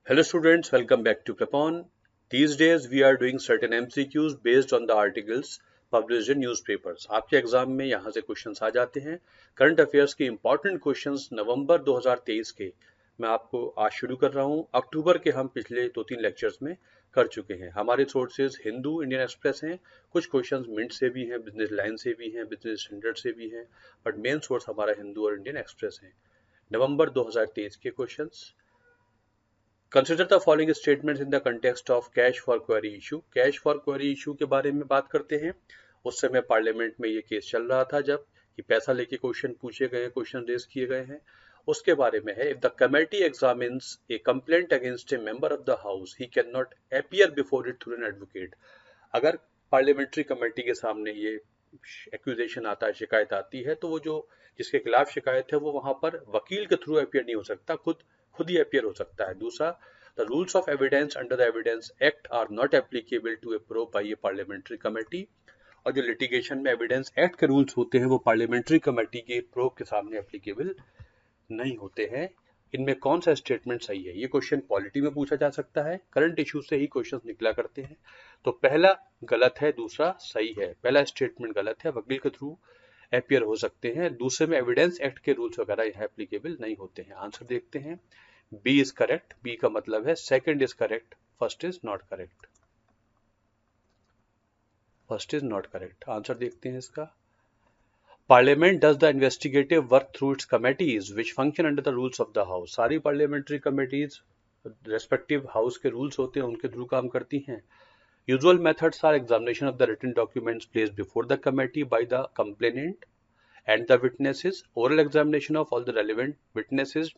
Hello students, welcome back to Prepon. These days we are doing certain MCQs based on the articles published in newspapers. आपके exam में यहाँ से questions आ जाते हैं। Current affairs के important questions नवंबर 2023 के मैं आपको आज शुरू कर रहा हूँ। अक्टूबर के हम पिछले 2-3 लेक्चर्स में कर चुके हैं। हमारे सोर्सेज हिंदू, इंडियन एक्सप्रेस हैं, कुछ क्वेश्चंस मिंट से भी हैं, बिजनेस लाइन से भी हैं, बिजनेस स्टैंडर्ड से भी हैं, बट मेन सोर्स हमारा हिंदू और इंडियन एक्सप्रेस है। नवंबर 2023 के questions. Consider the following statements in the context of cash for query issue. Cash for query issue के बारे में बात करते हैं। उस समय पार्लियामेंट में ये केस चल रहा था जब कि पैसा लेके क्वेश्चन पूछे गए, क्वेश्चन रेज किए गए हैं। उसके बारे में है, if the committee examines A complaint against A member of the house he can not appear before it through an advocate. अगर पार्लियामेंट्री कमेटी के सामने ये एक्यूजेशन आता है, शिकायत आती है, तो वो जो जिसके खिलाफ शिकायत है वो वहां पर वकील के थ्रू अपीयर नहीं हो सकता, खुद ही अपीयर हो सकता है। दूसरा, the rules of evidence under the evidence act are not applicable to a probe by a parliamentary committee. और जो लिटिगेशन में एविडेंस एक्ट के रूल्स होते हैं वो पार्लियामेंट्री कमेटी के प्रोब के सामने एप्लीकेबल नहीं होते हैं। इनमें कौन सा स्टेटमेंट सही है? ये क्वेश्चन पॉलिटी में पूछा जा सकता है, करंट इशू से ही क्वेश्चन निकला करते हैं। तो पहला गलत है, दूसरा सही है। पहला स्टेटमेंट गलत है, वकील के थ्रू अपीयर हो सकते हैं। दूसरे में एविडेंस एक्ट के रूल्स वगैरह यहाँ एप्लीकेबल नहीं होते हैं। आंसर देखते हैं। B is correct. बी का मतलब है second is correct, first is not correct. First is not correct. Answer देखते हैं इसका। Parliament does the investigative work through its committees which function under the rules of the house. सारी parliamentary committees respective house के rules होते हैं, उनके through काम करती हैं। Usual methods are examination of the written documents placed before the committee by the complainant and the witnesses, oral examination of all the relevant witnesses,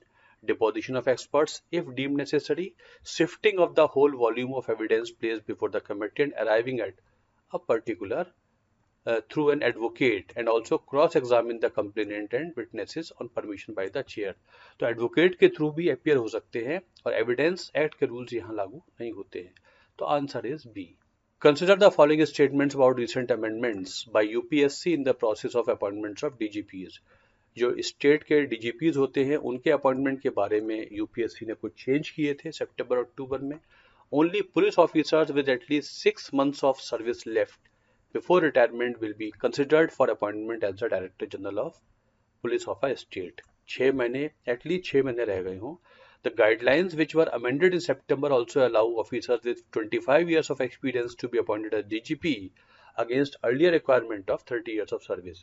deposition of experts if deemed necessary, sifting of the whole volume of evidence placed before the committee and arriving at a particular through an advocate, and also cross-examine the complainant and witnesses on permission by the chair। तो advocate के through भी appear हो सकते हैं और evidence act के rules यहाँ लागू नहीं होते हैं। तो answer is B. Consider the following statements about recent amendments by UPSC in the process of appointments of DGPs। जो स्टेट के DGPs होते हैं उनके अपॉइंटमेंट के बारे में यूपीएससी ने कुछ चेंज किए थे सितंबर अक्टूबर में। Only police officers with at least 6 months of service left before retirement will be considered for appointment as the director general of police of a state. 6 महीने, एटलीस्ट 6 महीने रह गए हों। The guidelines which were amended in September also allow officers with 25 years of experience to be appointed as DGP against earlier requirement of 30 years of service।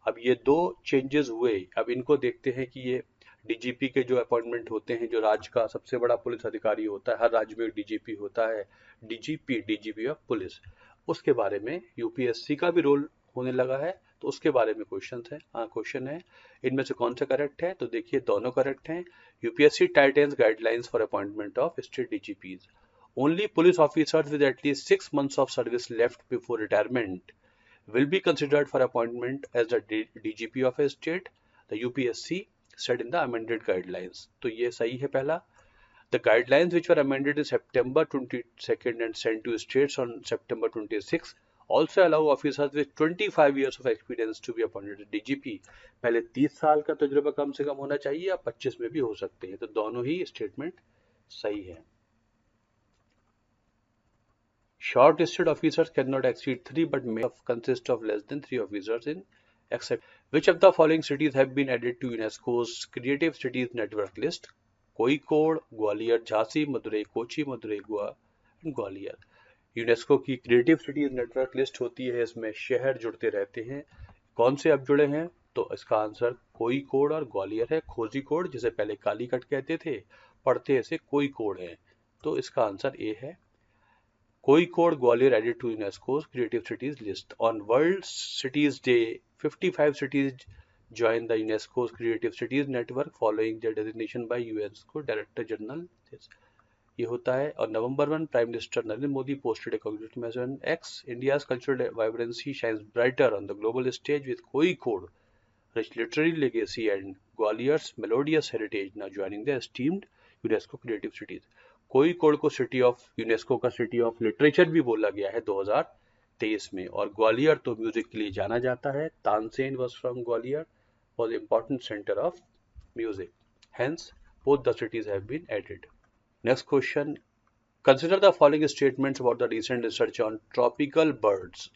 अब ये दो changes हुए। अब इनको देखते हैं कि ये डीजीपी के जो अपॉइंटमेंट होते हैं, जो राज्य का सबसे बड़ा पुलिस अधिकारी होता है, हर राज्य में एक डीजीपी होता है, डीजीपी ऑफ पुलिस, उसके बारे में यूपीएससी का भी रोल होने लगा है। तो उसके बारे में क्वेश्चन है इनमें से कौन सा करेक्ट है? तो देखिए दोनों करेक्ट हैं। UPSC tightens guidelines for appointment of state DGPs. Only police officers with at least 6 months of service left before retirement will be considered for appointment as the DGP of a state, the UPSC said in the amended guidelines। तो ये सही है पहला। The guidelines which were amended in September 22nd and sent to states on September 26 also allow officers with 25 years of experience to be appointed as DGP। पहले 30 साल का तजुर्बा कम से कम होना चाहिए, या 25 में भी हो सकते हैं। तो दोनों ही स्टेटमेंट सही है। Short listed officers can not exceed 3 but may consist of less than 3 officers in except which of the following cities have been added to UNESCO's Creative Cities Network list? Kozhikode, Gwalior, Jhansi, Madurai, Kochi, Madurai, Goa and Gwalior. UNESCO की creative cities network list होती है, इसमें शहर जुड़ते रहते हैं। कौन से अब जुड़े हैं? तो इसका आंसर कोझिकोड और ग्वालियर है। कोझिकोड जिसे पहले कालीकट कहते थे, पढ़ते ऐसे कोझिकोड है, तो इसका आंसर ए है। Kozhikode, Gwalior added to UNESCO creative cities list. On world cities day 55 cities join the UNESCO's Creative Cities Network following their designation by UNESCO Director General। ये होता है। और नवंबर 1 prime minister Narendra Modi posted a congratulatory on X। India's cultural vibrancy shines brighter on the global stage with Kozhikode rich literary legacy and Gwalior's melodious heritage now joining the esteemed UNESCO Creative Cities। Kozhikode को city of UNESCO का city of literature भी बोला गया है 2023 में। और ग्वालियर तो music के लिए जाना जाता है। Tansen was from Gwalior, was important center of music, hence both the cities have been added। Next question. Consider the following statements about the recent research on tropical birds.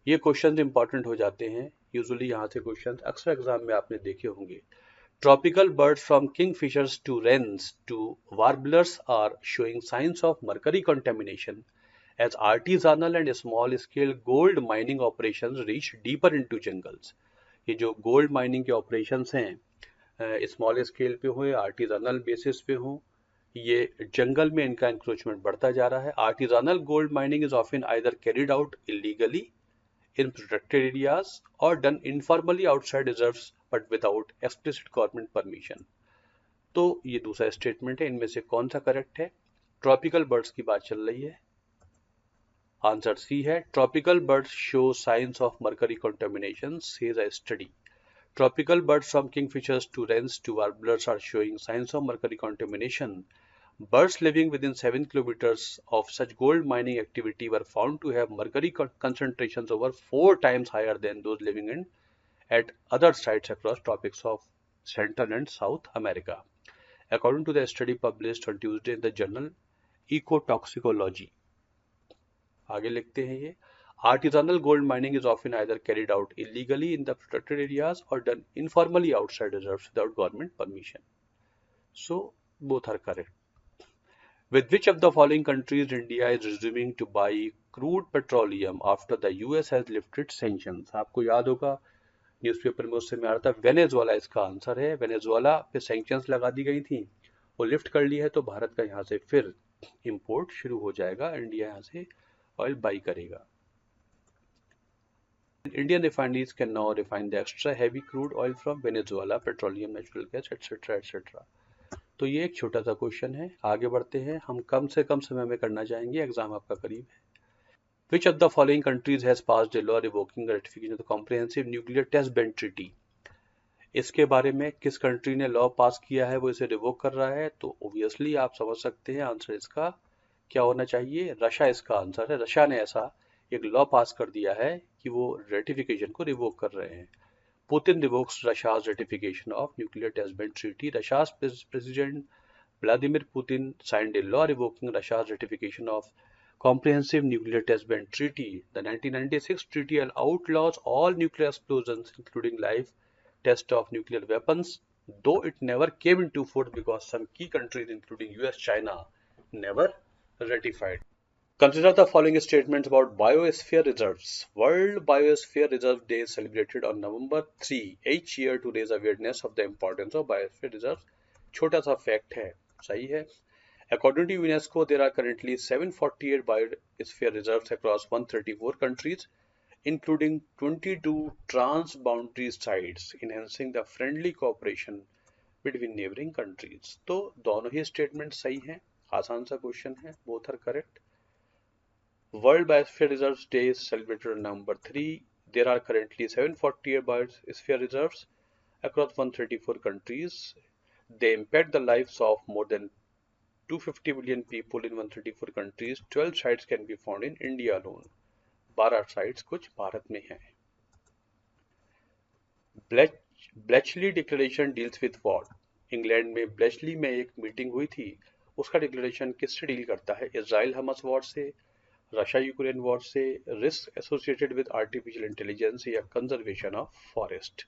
ये क्वेश्चंस इंपॉर्टेंट हो जाते हैं यूजुअली, यहाँ से क्वेश्चंस अक्सर exam में आपने देखे होंगे. Tropical birds from kingfishers to wrens to warblers are showing signs of mercury contamination as artisanal and small-scale gold mining operations reach deeper into jungles. ये जो गोल्ड माइनिंग के ऑपरेशंस हैं स्मॉल स्केल पे हो या आर्टिजानल बेसिस पे हो, ये जंगल में इनका इंक्रोचमेंट बढ़ता जा रहा है. Artisanal gold mining is often either carried out illegally in protected areas or done informally outside reserves but without explicit government permission. तो ये दूसरा स्टेटमेंट है, इनमें से कौन सा करेक्ट है? ट्रॉपिकल बर्ड्स की बात चल रही है. आंसर सी है. Tropical birds show science of mercury contamination says a study. Tropical birds from kingfishers to wrens to warblers are showing signs of mercury contamination. Birds living within 7 kilometers of such gold mining activity were found to have mercury concentrations over 4 times higher than those living at other sites across tropics of Central and South America, according to the study published on Tuesday in the journal Ecotoxicology. आगे लिखते हैं ये. Artisanal gold mining is often either carried out illegally in the protected areas or done informally outside reserves without government permission. So both are correct. With which of the following countries India is resuming to buy crude petroleum after the US has lifted sanctions? आपको याद होगा newspaper में उस समय आ रहा था Venezuela इसका answer है. वेनेजुएला पे सैंक्शंस लगा दी गई थी, वो लिफ्ट कर ली है, तो भारत का यहाँ से फिर इंपोर्ट शुरू हो जाएगा. इंडिया यहाँ से ऑयल बाई करेगा. Indian refineries can now refine the extra heavy crude oil from Venezuela, petroleum, natural gas, etc. etc. तो ये एक छोटा सा क्वेश्चन है. आगे बढ़ते हैं, हम कम से कम समय में करना चाहेंगे, एग्जाम आपका करीब है. Which of the following countries has passed a law revoking the ratification of the Comprehensive Nuclear Test Ban Treaty? इसके बारे में किस कंट्री ने लॉ पास किया है, वो इसे रिवोक कर रहा है? तो ऑब्वियसली आप समझ सकते हैं आंसर इसका क्या होना चाहिए. रशिया इसका आंसर है. रशिया ने ऐसा एक लॉ पास कर दिया है कि वो रेटिफिकेशन को रिवोक कर रहे हैं. Putin revokes Russia's ratification of nuclear test ban treaty. Russia's President Vladimir Putin signed a law revoking Russia's ratification of Comprehensive Nuclear Test Ban Treaty. The 1996 treaty outlaws all nuclear explosions, including live test of nuclear weapons, though it never came into force because some key countries, including US, China, never ratified. Consider the following statements about biosphere reserves. World Biosphere Reserve Day is celebrated on November 3 each year to raise awareness of the importance of biosphere reserves. छोटा सा fact है, सही है. According to UNESCO, there are currently 748 biosphere reserves across 134 countries, including 22 trans-boundary sites, enhancing the friendly cooperation between neighboring countries. तो दोनों ही statement सही हैं. आसान सा क्वेश्चन है. Both are correct. World Biosphere Reserves Day is celebrated on November 3. There are currently 748 biosphere reserves across 134 countries. They impact the lives of more than 250 million people in 134 countries. 12 sites can be found in India alone. 12 sites कुछ भारत में हैं. Bletchley Declaration deals with what? England में Bletchley में एक meeting हुई थी, उसका declaration किससे डील करता है? इजराइल हमास वॉर से, रशिया यूक्रेन वॉर से, risk associated with artificial intelligence या कंजर्वेशन ऑफ फॉरेस्ट.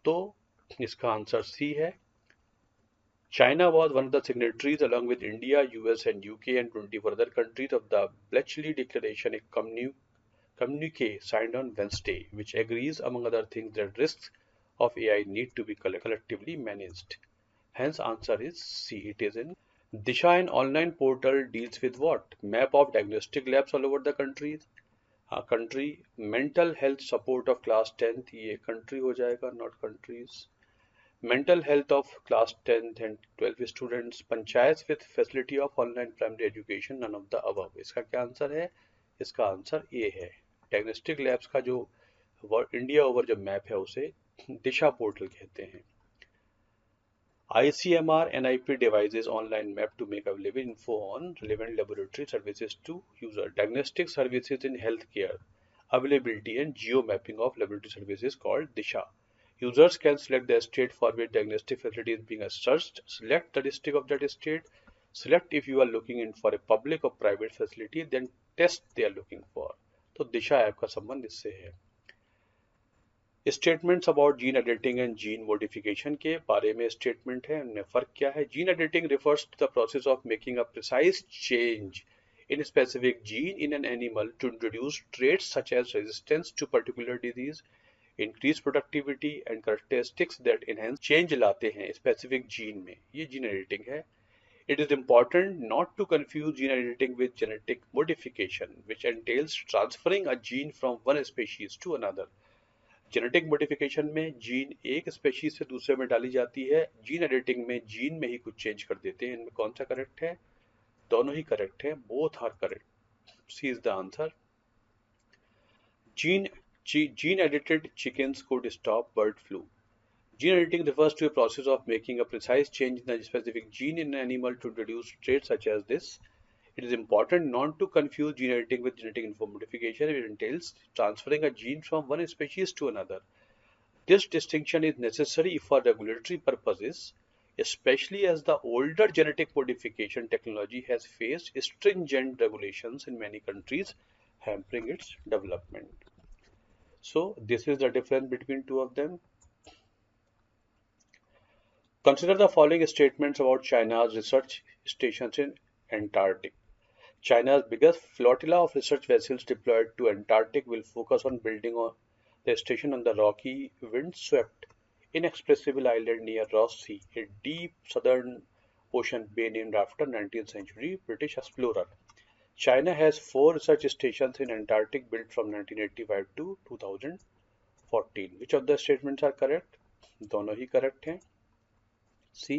तो इसका आंसर सी है. China was one of the signatories along with India, US and UK and 24 other countries of the Bletchley Declaration, a communique signed on Wednesday, which agrees among other things that risks of AI need to be collectively managed. Hence answer is C. It is in Disha. An online portal deals with what? Map of diagnostic labs all over the country. Country. Mental health support of class 10th, ये country हो जाएगा, not countries. Mental health of class 10th and 12th students. Panchayats with facility of online primary education, none of the above. इसका क्या answer है? इसका answer A है. Diagnostic labs का जो इंडिया ओवर जो मैप है उसे दिशा पोर्टल कहते हैं. ICMR NIP devices online map to make available info on relevant laboratory services to user. Diagnostic services in healthcare, availability and geo mapping of laboratory services called Disha. Users can select the state for which diagnostic facility is being searched, select the district of that state, Select if you are looking in for a public or private facility, then test they are looking for. तो दिशा app का संबंध इससे है. Statements about gene editing and gene modification के बारे में statement है. उनमें फर्क क्या है? Gene editing refers to the process of making a precise change in a specific gene in an animal to introduce traits such as resistance to particular disease, increased productivity and characteristics that enhance change लाते हैं specific gene में. ये gene editing है. It is important not to confuse gene editing with genetic modification, which entails transferring a gene from one species to another. Genetic modification में gene एक species से दूसरे में डाली जाती है. जीन एडिटिंग में जीन में ही कुछ चेंज कर देते हैं. इनमें कौन सा करेक्ट है? दोनों ही करेक्ट है. Both are correct. C is the answer. Gene edited chickens could stop bird flu. Gene editing refers to a process of making a precise change in a specific gene in an animal to introduce traits such as this. It is important not to confuse gene editing with genetic modification. It entails transferring a gene from one species to another. This distinction is necessary for regulatory purposes, especially as the older genetic modification technology has faced stringent regulations in many countries, hampering its development. So, this is the difference between two of them. Consider the following statements about China's research stations in Antarctic. China's biggest flotilla of research vessels deployed to Antarctic will focus on building on the station on the rocky, wind-swept, inaccessible island near Ross Sea, a deep southern ocean bay named after 19th century British explorer. China has 4 research stations in Antarctic built from 1985 to 2014. Which of the statements are correct? दोनों ही correct हैं. C.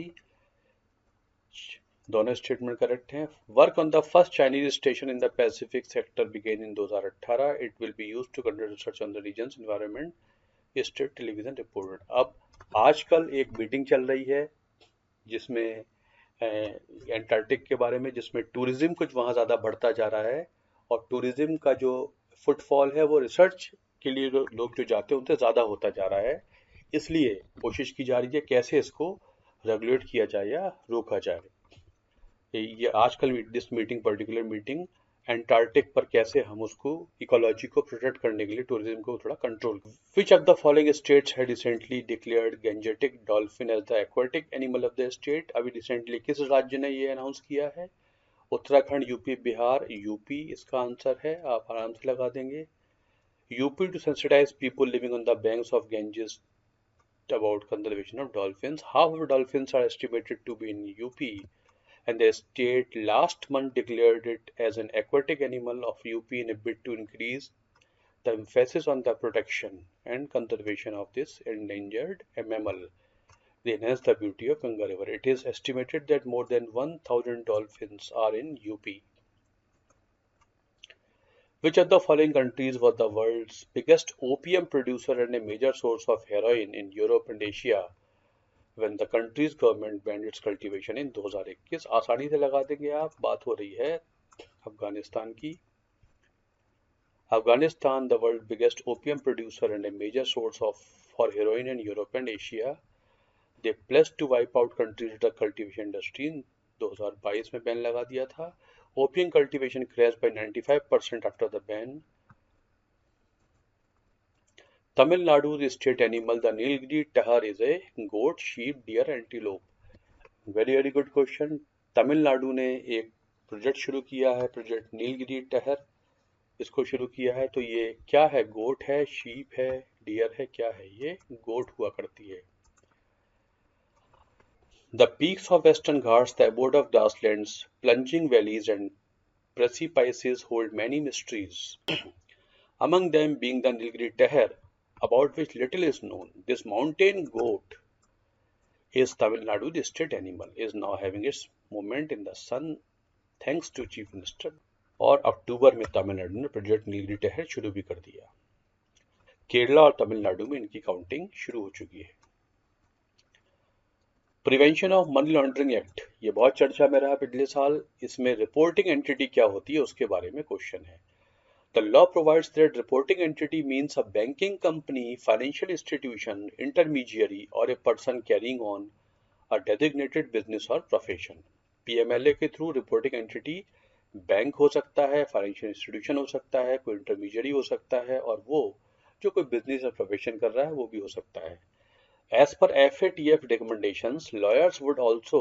दोनों statement correct हैं. Work on the first Chinese station in the Pacific sector began in 2018. It will be used to conduct research on the region's environment. State television reported. अब आजकल एक meeting चल रही है जिसमें एंटार्क्टिक के बारे में, जिसमें टूरिज्म कुछ वहाँ ज़्यादा बढ़ता जा रहा है और टूरिज्म का जो फुटफॉल है वो रिसर्च के लिए लोग जो जाते हैं उनसे ज़्यादा होता जा रहा है. इसलिए कोशिश की जा रही है कैसे इसको रेगुलेट किया जाए या रोका जाए. ये आजकल this meeting particular meeting Antarctic पर कैसे हम उसको इकोलॉजी को प्रोटेक्ट करने के लिए टूरिज्म को थोड़ा control. Which of the following states had recently declared Gangetic dolphin as the aquatic animal of the state. अभी रिसेंटली किस राज्य ने ये अनाउंस किया है? उत्तराखंड, यूपी, बिहार. यूपी इसका आंसर है. आप आराम से लगा देंगे. UP to sensitize people living on the banks of Ganges about conservation of dolphins. Half of dolphins are estimated to be in UP, and the state last month declared it as an aquatic animal of UP in a bid to increase the emphasis on the protection and conservation of this endangered mammal. They enhance the beauty of Ganga River. It is estimated that more than 1,000 dolphins are in UP. Which of the following countries was the world's biggest opium producer and a major source of heroin in Europe and Asia when the country's government banned its cultivation in 2021? आसानी से लगा देंगे आप. बात हो रही है अफगानिस्तान की. Afghanistan, the world's biggest opium producer and a major source for heroin in Europe and Asia, they pledged to wipe out country's drug cultivation industry. in 2022 में बैन लगा दिया था. Opium cultivation crashed by 95% after the ban. Tamil Nadu's state animal, the Nilgiri tahar, is a goat, sheep, deer, antelope. Very good question. Tamil Nadu ने एक project शुरू किया है, project Nilgiri टहर. इसको शुरू किया है. तो ये क्या है? गोट है, शीप है, डियर है, क्या है? ये गोट हुआ करती है. The peaks of Western Ghats, the abode of grasslands, plunging valleys and precipices hold many mysteries. Among them being the Nilgiri Tahar, about which little is known. This mountain goat is Tamil Nadu's state animal, is now having its moment in the sun thanks to Chief Minister. और अक्टूबर में तमिलनाडु ने project Nilgiri टहर शुरू भी कर दिया. केरला और तमिलनाडु में इनकी काउंटिंग शुरू हो चुकी है. Prevention of money laundering act, ये बहुत चर्चा में रहा पिछले साल. इसमें रिपोर्टिंग एंटिटी क्या होती है उसके बारे में क्वेश्चन है. The law provides that reporting entity means a banking company, financial institution, intermediary और a person carrying on a designated business और प्रोफेशन. पीएमएलए के थ्रू रिपोर्टिंग एंटिटी बैंक हो सकता है, फाइनेंशियल इंस्टीट्यूशन हो सकता है, कोई इंटरमीडियरी हो सकता है, और वो जो कोई बिजनेस या प्रोफेशन कर रहा है वो भी हो सकता है। As per FATF recommendations, lawyers would also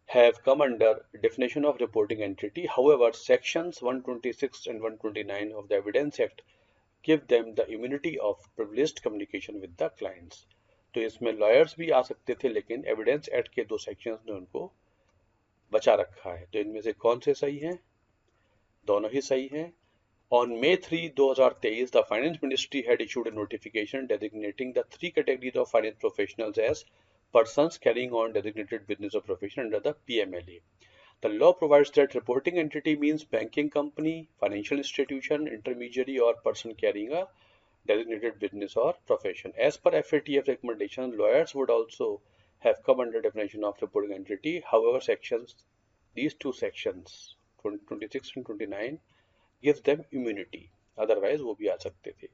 have come under definition of reporting entity. However, sections 126 and 129 of the Evidence Act give them the immunity of privileged communication with the clients. तो इसमें lawyers भी आ सकते थे, लेकिन Evidence Act के दो sections ने उनको बचा रखा है। तो इनमें से कौन से सही हैं? दोनों ही सही हैं। On May 3, 2023, the Finance Ministry had issued a notification designating the three categories of finance professionals as persons carrying on designated business or profession under the PMLA. The law provides that reporting entity means banking company, financial institution, intermediary, or person carrying a designated business or profession. As per FATF recommendation, lawyers would also have come under definition of reporting entity. However, these two sections, 26 and 29, gives them immunity. Otherwise, वो भी आ सकते थे.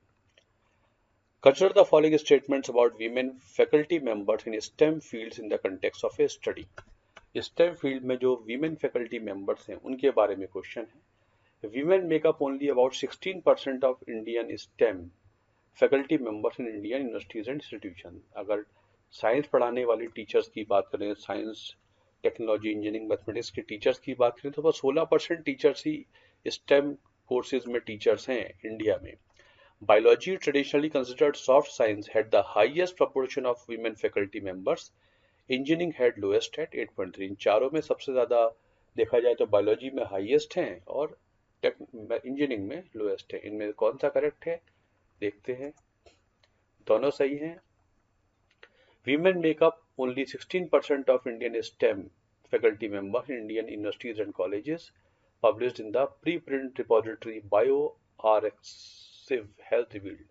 Consider the following statements about women faculty members in STEM fields in the context of a study. STEM field में जो women faculty members हैं उनके बारे में क्वेश्चन है. Women make up only about 16% of Indian STEM faculty members in Indian universities and institutions. अगर science पढ़ाने वाली टीचर्स की बात करें, साइंस, टेक्नोलॉजी, इंजीनियरिंग, मैथमेटिक्स के टीचर्स की बात करें तो बस 16% टीचर्स ही STEM कोर्सेज में टीचर्स हैं इंडिया में. Biology, traditionally considered soft science, had the highest proportion of women faculty members. Engineering had lowest at 8.3. इन चारों में सबसे ज्यादा देखा जाए तो बायोलॉजी में हाईएस्ट हैं और इंजीनियरिंग में लोएस्ट है. इनमें कौन सा करेक्ट है देखते हैं. दोनों सही हैं. Women make up only 16% of Indian STEM faculty members in Indian universities and colleges. Published in the preprint repository BioRxiv Health revealed.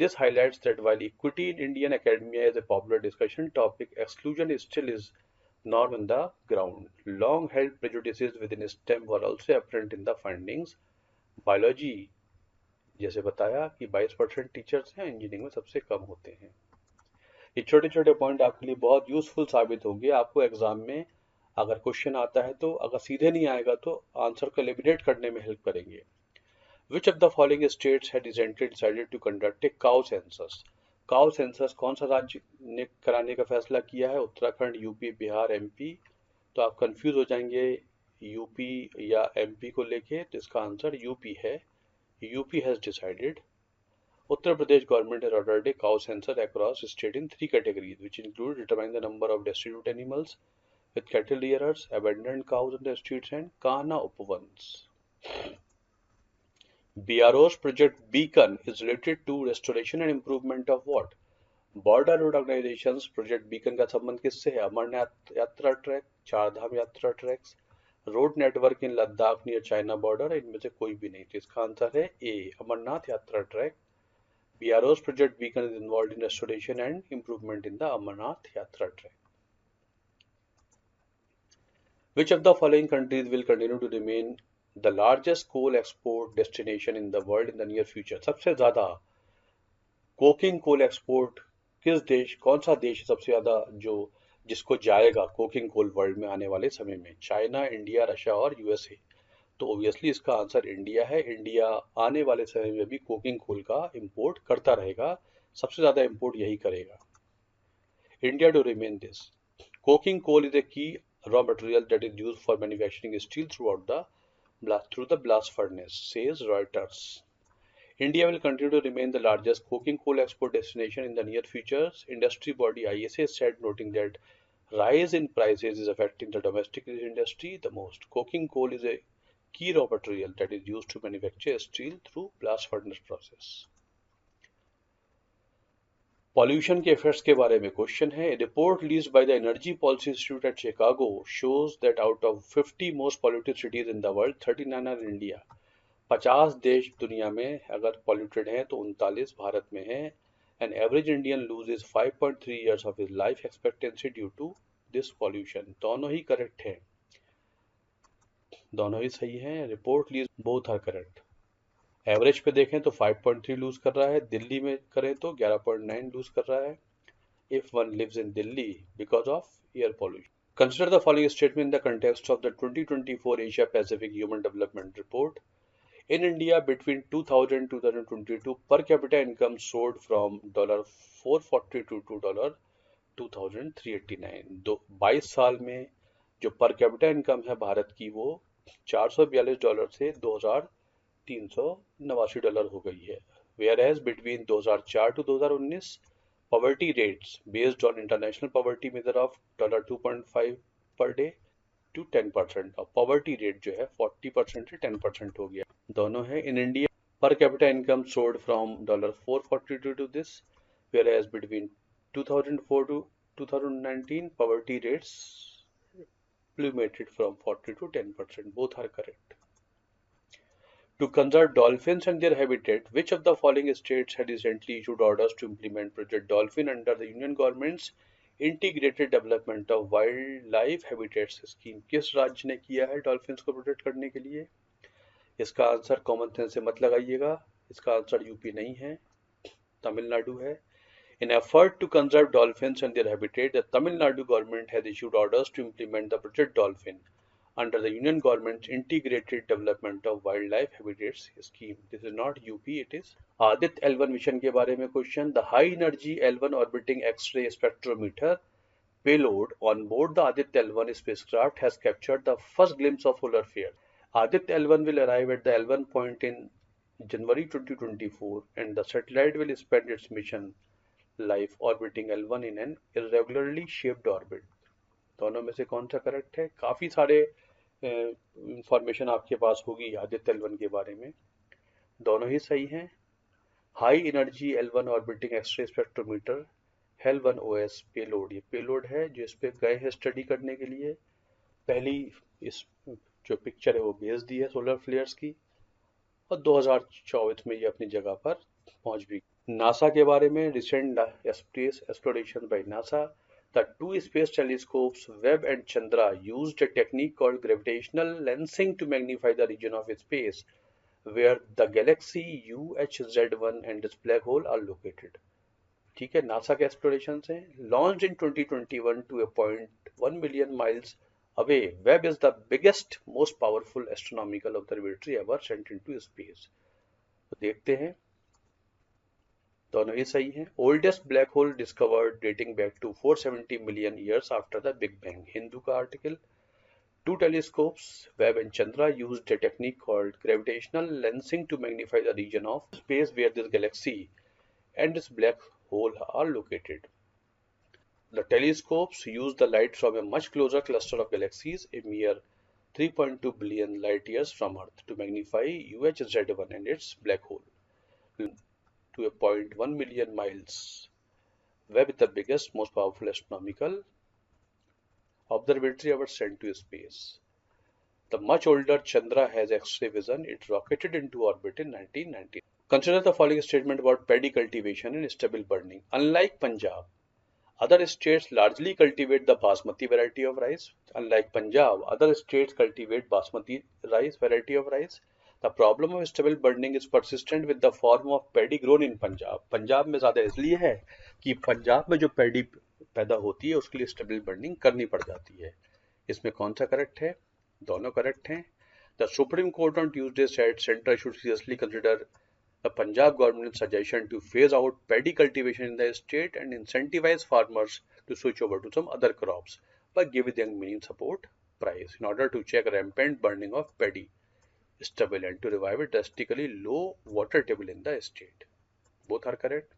This highlights that while equity in Indian academia is a popular discussion topic, exclusion still is norm on the ground. Long-held prejudices within STEM were also apparent in the findings. Biology जैसे बताया कि 22% teachers हैं, engineering में सबसे कम होते हैं. ये छोटे छोटे पॉइंट आपके लिए बहुत यूजफुल साबित होंगे. आपको एग्जाम में अगर क्वेश्चन आता है तो अगर सीधे नहीं आएगा तो आंसर को एलिमिनेट करने में हेल्प करेंगे. Which of the following states had recently decided to conduct a cow census? Cow census कौन सा राज्य ने कराने का फैसला किया है? Uttarakhand, UP, Bihar, MP. तो आप कंफ्यूज हो जाएंगे यूपी या एमपी को लेके, तो इसका आंसर यूपी है. UP has decided. Uttar Pradesh government has ordered a cow census across state in three categories, which include determining the number of destitute animals with cattle rearers, abandoned cows on the streets, and Kana Upavans. BRO's Project Beacon is related to restoration and improvement of what? Border Road Organization's Project Beacon का संबंध किससे है? अमरनाथ यात्रा track, Chardham यात्रा tracks, road network इन Ladakh near China border. इनमें से कोई भी नहीं. तो इसका आंसर है ए, अमरनाथ यात्रा track. BRO's Project Beacon is involved in restoration and improvement in the Amarnath Yatra track. Which of the following countries will continue to remain the largest coal export destination in the world in the near future? सबसे ज़्यादा coking coal export किस देश, कौन सा देश सबसे ज़्यादा जो जिसको जाएगा कोकिंग कोल वर्ल्ड में आने वाले समय में? चाइना, इंडिया, रशिया और यूएसए. तो ऑब्वियसली इसका आंसर इंडिया है. इंडिया आने वाले समय में भी कोकिंग कोल का इंपोर्ट करता रहेगा. सबसे ज्यादा इंपोर्ट यही करेगा. India to remain this. Coking coal is a key raw material that is used for manufacturing steel through the blast furnace, says Reuters. India will continue to remain the largest coking coal export destination in the near future, industry body ISA said, noting that rise in prices is affecting the domestic industry the most. Coking coal is a key raw material that is used to manufacture steel through blast furnace process. Pollution के effects के बारे में question है. A report released by the Energy Policy Institute at Chicago shows that out of 50 most polluted cities in the world, 39 are in India. 50 देश दुनिया में अगर polluted हैं तो 39 भारत में हैं. An average Indian loses 5.3 years of his life expectancy due to this pollution. दोनों ही करेक्ट हैं. दोनों ही सही हैं. रिपोर्ट लीज बोथ आर करेक्ट. एवरेज पे देखें तो 5.3 लूज कर रहा है. दिल्ली में करें तो 11.9 लूज कर रहा है. If one lives in Delhi because of air pollution. Consider the following statement in the context of the 2024 Asia Pacific Human Development Report. In India, between 2000 and 2022, per capita income soared from $442 to $2,389। 22 साल में जो per capita income है भारत की वो $442 से $2,389 हो गई है। Whereas between 2004 to 2019 poverty rates based on international poverty measure of $2.5 per day to 10%। और पॉवर्टी रेट जो है 40% से 10% हो गया। दोनों है in India per capita income soared from $442 to this, whereas between 2004 to 2019 poverty rates plummeted from 40 to 10%. Both are correct. To conserve dolphins and their habitat, which of the following states had recently issued orders to implement Project Dolphin under the Union government's Integrated Development of Wildlife Habitats Scheme? किस राज्य ने किया है dolphins को protect करने के लिए? इसका आंसर कॉमन सेंस से मत लगाइएगा, इसका आंसर यूपी नहीं है, तमिलनाडु है। In effort to conserve dolphins and their habitat, the Tamil Nadu government has issued orders to implement the Project Dolphin under the Union government's Integrated Development of Wildlife Habitats Scheme. This is not UP, it is Aditya L1 mission के बारे में question. The high energy L1 orbiting X-ray spectrometer payload on board the Aditya L1 spacecraft has captured the first glimpse of solar flare. Aditya L1 will arrive at the L1 point in January 2024 and the satellite will spend its mission life orbiting L1 in an irregularly shaped orbit. दोनों में से कौन सा correct है? काफी सारे information आपके पास होगी आदित्य L1 के बारे में, दोनों ही सही हैं। High energy L1 orbiting X ray spectrometer HEL1 OS payload, ये पेलोड है जो इस पे गए हैं स्टडी करने के लिए। पहली इस जो पिक्चर है वो भेज दी है सोलर फ्लेयर्स की और 2024 में ये अपनी जगह पर पहुंच भी। नासा के बारे में, recent space exploration by NASA, the two space telescopes web and Chandra used a technique called gravitational lensing to magnify the region of space where the galaxy UHZ1 and its black hole are located। ठीक है, NASA के exploration से launch in 2021 to a point 1 million miles away, Webb is the biggest, most powerful astronomical observatory ever sent into space। तो देखते हैं, दोनों ही सही हैं। Oldest black hole discovered dating back to 470 million years after the big bang, Hindu का article. Two telescopes, Webb and Chandra, used a technique called gravitational lensing to magnify the region of space where this galaxy and its black hole are located. The telescopes use the light from a much closer cluster of galaxies, a mere 3.2 billion light years from Earth, to magnify UHZ1 and its black hole to a point 1 million miles. Webb is the biggest, most powerful astronomical observatory ever sent to space. The much older Chandra has X-ray vision. It rocketed into orbit in 1990. Consider the following statement about paddy cultivation and stubble burning. Unlike Punjab, other states largely cultivate the basmati variety of rice. Unlike Punjab, other states cultivate basmati rice variety of rice. The problem of stubble burning is persistent with the form of paddy grown in Punjab. Punjab में ज़्यादा इसलिए है कि पंजाब में जो paddy पैदा होती है उसके लिए स्टबल बर्निंग करनी पड़ जाती है। इसमें कौन सा करेक्ट है? दोनों करेक्ट हैं। The Supreme Court on Tuesday said Centre should seriously consider the Punjab government's suggestion to phase out paddy cultivation in the state and incentivize farmers to switch over to some other crops by giving them minimum support price in order to check rampant burning of paddy stubble and to revive a drastically low water table in the state. Both are correct.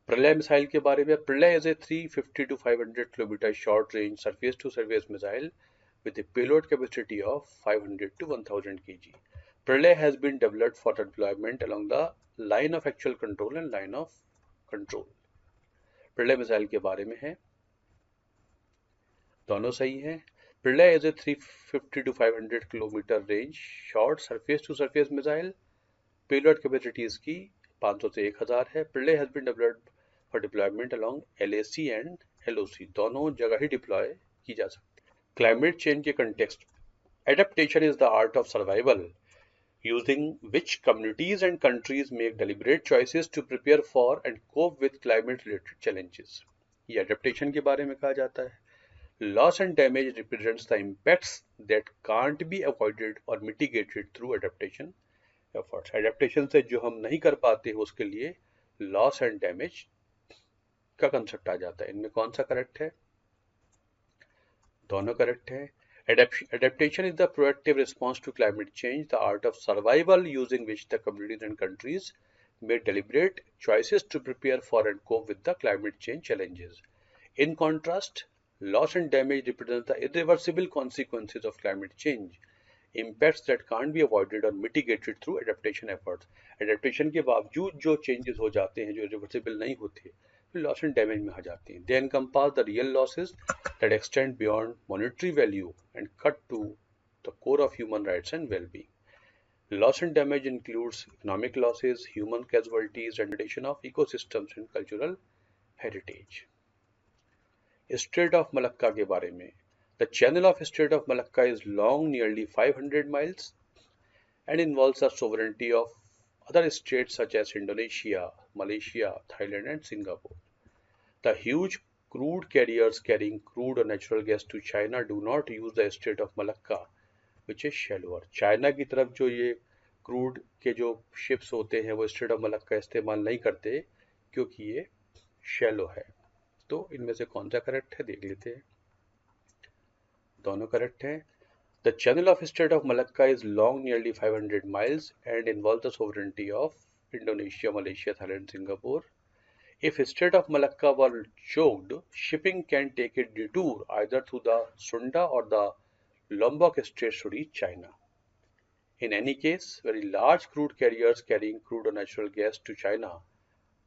प्रलय missile के बारे में, प्रलय is a 350 to 500 kilometer short range surface to surface missile with a payload capacity of 500 to 1000 kg. Pralay has been developed for deployment along the line of actual control and line of control. प्रलय missile के बारे में है, दोनों सही हैं। प्रलय is a 350 to 500 kilometer range short surface to surface missile. Payload capacity इसकी 500 से 1000 है। प्रलय has been developed for deployment along LAC and LOC, दोनों जगह ही डिप्लॉय की जा सकती है। क्लाइमेट चेंज के context, adaptation is the art of survival using which communities and countries make deliberate choices to prepare for and cope with climate related challenges। ये adaptation के बारे में कहा जाता है। Loss and damage represents the impacts that can't be avoided or mitigated through adaptation efforts. Adaptation से जो हम नहीं कर पाते उसके लिए लॉस एंड डैमेज का कंसेप्ट आ जाता है। इनमें कौन सा करेक्ट है? दोनों करेक्ट है। Adaptation is the proactive response to climate change, the art of survival using which the communities and countries make deliberate choices to prepare for and cope with the climate change challenges. In contrast, loss and damage represent the irreversible consequences of climate change, impacts that can't be avoided or mitigated through adaptation efforts. Adaptation के बावजूद जो changes हो जाते हैं जो irreversible नहीं होते, फिर loss and damage में आ जाते हैं. They encompass the real losses that extend beyond monetary value and cut to the core of human rights and well-being. Loss and damage includes economic losses, human casualties, and degradation of ecosystems and cultural heritage. Strait of Malacca के बारे में. The channel of Strait of Malacca is long, nearly 500 miles, and involves the sovereignty of other states such as Indonesia, Malaysia, Thailand, and Singapore. The huge crude carriers carrying crude or natural gas to China do not use the Strait of Malacca, which is shallower. China की तरफ जो ये crude के जो ships होते हैं वो straight of Malacca इस्तेमाल नहीं करते क्योंकि ये शैलो है। तो इनमें से कौन सा करेक्ट है देख लेते हैं। दोनों करेक्ट हैं। The channel of Strait of Malacca is long, nearly 500 miles, and involves the sovereignty of Indonesia, Malaysia, Thailand, Singapore. If Strait of Malacca were choked, shipping can take a detour either through the Sunda or the Lombok Straits to reach China. In any case, very large crude carriers carrying crude or natural gas to China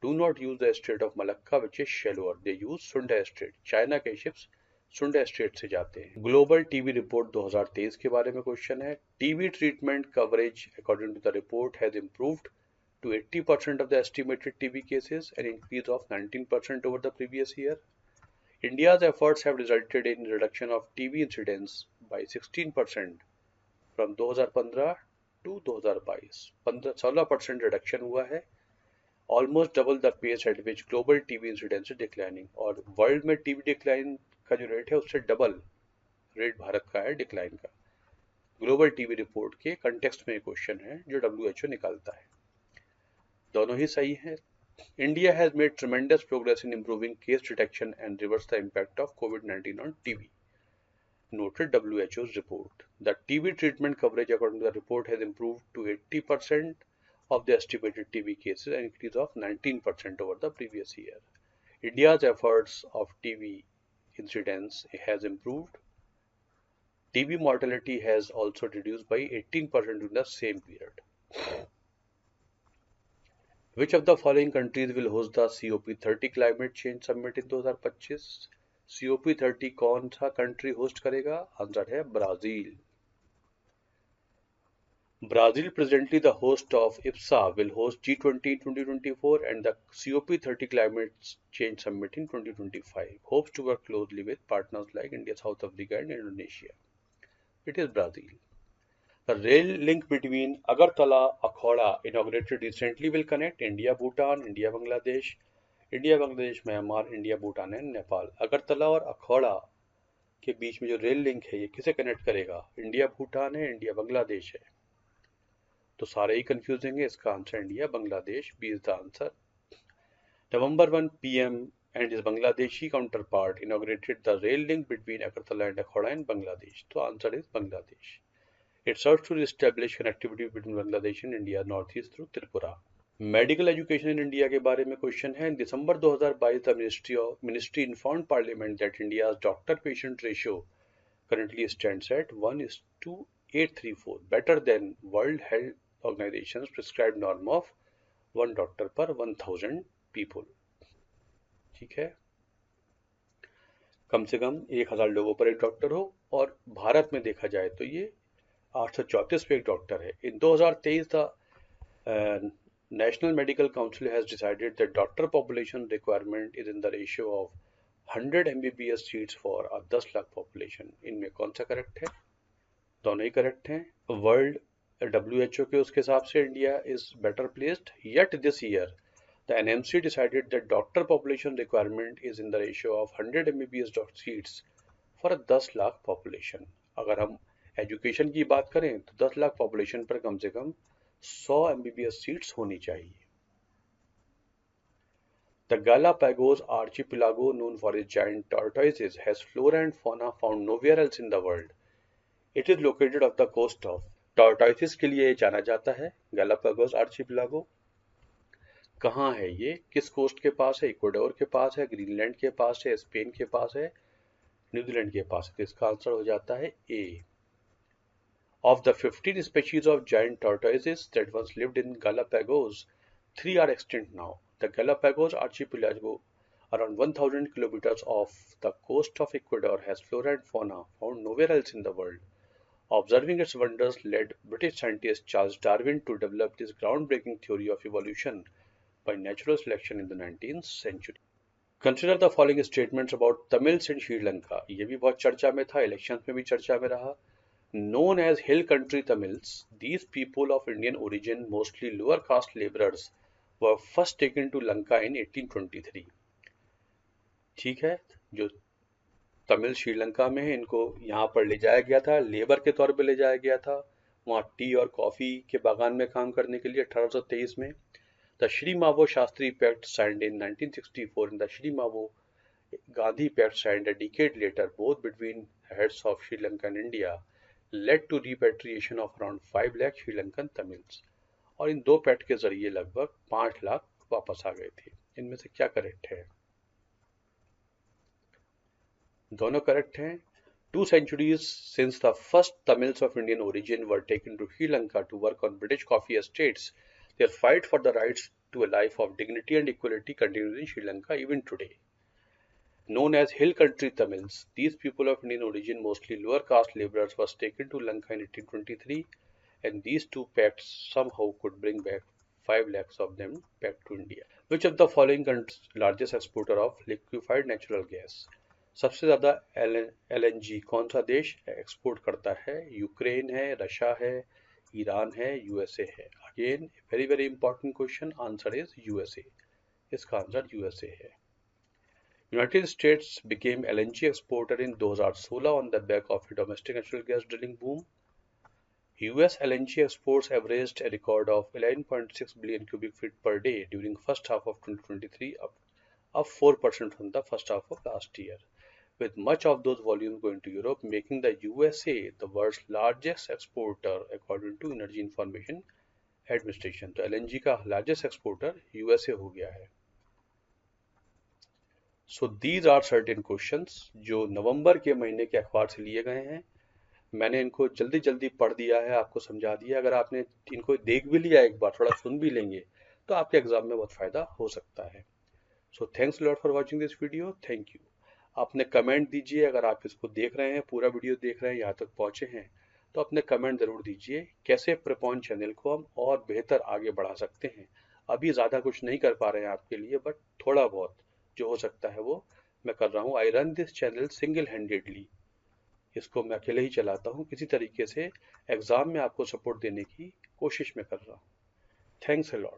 do not use the Strait of Malacca, which is shallower. They use Sunda Strait. China के ships सुंडा straight से जाते हैं। Global TB report 2023 के बारे में question है। TB treatment coverage according to the report has improved to 80% of the estimated TB cases, an increase of 19% over the previous year. India's efforts have resulted in reduction of TB incidence by 16% from 2015 to 2022. 16% reduction हुआ है, almost double the pace at which global TB incidence is declining. और world में TB decline का जो rate है उससे double rate Bharat का है डिक्लाइन का। ग्लोबल टीबी रिपोर्ट के कंटेक्स्ट में क्वेश्चन है जो WHO निकालता है। दोनों ही सही हैं। India has made tremendous progress in improving case detection and reverse the impact of COVID-19 on TB, noted WHO's report. The TB treatment coverage according to the report has improved to 80% of the estimated TB cases, an increase of 19% over the previous year. India's efforts of TB incidence has improved. TB mortality has also reduced by 18% in the same period. Which of the following countries will host the COP30 Climate Change Summit in 2025? COP30 कौन सा country host करेगा? Answer है Brazil. Brazil, presently the host of IPSA, will host G20 in 2024 and the COP30 Climate Change Summit in 2025. Hopes to work closely with partners like India, South Africa, and Indonesia. It is Brazil. The rail link between Agartala Akhoda, inaugurated recently, will connect India, Bhutan, India, Bangladesh, Myanmar, India, Bhutan and Nepal. Agartala और अखौड़ा के बीच में जो rail link है ये किसे connect करेगा? India Bhutan है, India Bangladesh है, तो सारे ही कंफ्यूजिंग है। इसका answer India Bangladesh B is the answer. November 1 PM and his Bangladeshi counterpart inaugurated the rail link between Agartala and Akhoda in Bangladesh. तो answer is Bangladesh. It serves to establish connectivity between Bangladesh and India northeast through Tripura. Medical education in India के बारे में question है। इन दिसंबर 2022 the ministry informed parliament that India's doctor patient ratio currently stands at 1:834, better than World Health Organization's prescribed norm of 1 doctor per 1000 people. ठीक है, कम से कम 1000 लोगों पर एक डॉक्टर हो, और भारत में देखा जाए तो ये 834 पे एक डॉक्टर है। इन 2023 the National Medical Council has decided that doctor population requirement is in the ratio of 100 MBBS seats for a 10 lakh population. इनमें कौन सा करेक्ट है? दोनों ही करेक्ट हैं। वर्ल्ड WHO के उसके हिसाब से India is better placed, yet this year the NMC decided that doctor population requirement is in the ratio of 100 MBBS seats for 10 lakh population. अगर हम एजुकेशन की बात करें तो 10 लाख पॉपुलेशन पर कम से कम 100 MBBS सीट्स होनी चाहिए। The Galapagos archipelago, known for its giant tortoises, has flora and fauna found nowhere else in the world. It is located off the coast of tortoises के लिए जाना जाता है Galapagos archipelago। कहाँ है ये, किस कोस्ट के पास है? इक्वाडोर के पास है, ग्रीनलैंड के पास है, स्पेन के पास है, न्यूजीलैंड के पास है। तो इसका आंसर हो जाता है ए। Of the 15 species of giant tortoises that once lived in Galapagos, 3 are extinct now. The Galapagos archipelago, around 1,000 kilometers off the coast of Ecuador, has flora and fauna found nowhere else in the world. Observing its wonders led British scientist Charles Darwin to develop this groundbreaking theory of evolution by natural selection in the 19th century. Consider the following statements about Tamils in Sri Lanka. ये भी बहुत चर्चा में था, elections में भी चर्चा में रहा। Known as hill country Tamils, these people of Indian origin, mostly lower caste laborers, were first taken to Lanka in 1823. ठीक है, जो तमिल श्रीलंका में है इनको यहाँ पर ले जाया गया था, लेबर के तौर पे ले जाया गया था, वहाँ टी और कॉफी के बागान में काम करने के लिए 1823 में। The Shri Mavo Shastri Pact signed in 1964 and the Shri Mavo Gandhi Pact signed a decade later, both between heads of Sri Lanka and India, led to repatriation of around 5 lakh Sri Lankan Tamils। और इन दो pact के जरिए लगभग 5 लाख वापस आ गए थे। इनमें से क्या करेक्ट है? दोनों करेक्ट हैं। 2 centuries since the first Tamils of Indian origin were taken to Sri Lanka to work on British coffee estates, their fight for the rights to a life of dignity and equality continues in Sri Lanka even today. Known as hill country Tamils, these people of Indian origin, mostly lower caste laborers, was taken to Lanka in 1823, and these two pacts somehow could bring back 5 lakhs of them back to India. Which of the following countries is the largest exporter of liquefied natural gas? सबसे ज़्यादा LNG कौन सा देश export करता है? Ukraine है, Russia है, Iran है, USA है। Again very very important question, answer is USA। इसका आंसर USA है। United States became LNG exporter in 2016 on the back of a domestic natural gas drilling boom. US LNG exports averaged a record of 11.6 billion cubic feet per day during first half of 2023, up 4% from the first half of last year, with much of those volumes going to Europe, making the USA the world's largest exporter according to Energy Information Administration। तो LNG का largest exporter USA हो गया है। So these are certain questions जो नवंबर के महीने के अखबार से लिए गए हैं। मैंने इनको जल्दी जल्दी पढ़ दिया है, आपको समझा दिया। अगर आपने इनको देख भी लिया, एक बार थोड़ा सुन भी लेंगे, तो आपके एग्जाम में बहुत फायदा हो सकता है। So thanks lot for watching this video, thank you. आपने कमेंट दीजिए, अगर आप इसको देख रहे हैं, पूरा वीडियो देख रहे हैं, यहाँ तक पहुँचे हैं, तो अपने कमेंट ज़रूर दीजिए कैसे प्रेपॉन चैनल को हम और बेहतर आगे बढ़ा सकते हैं। अभी ज़्यादा कुछ नहीं कर पा रहे हैं आपके लिए, बट थोड़ा बहुत जो हो सकता है वो मैं कर रहा हूँ। I run this channel single handedly, इसको मैं अकेले ही चलाता हूँ। किसी तरीके से एग्जाम में आपको सपोर्ट देने की कोशिश में कर रहा हूँ। Thanks a lot.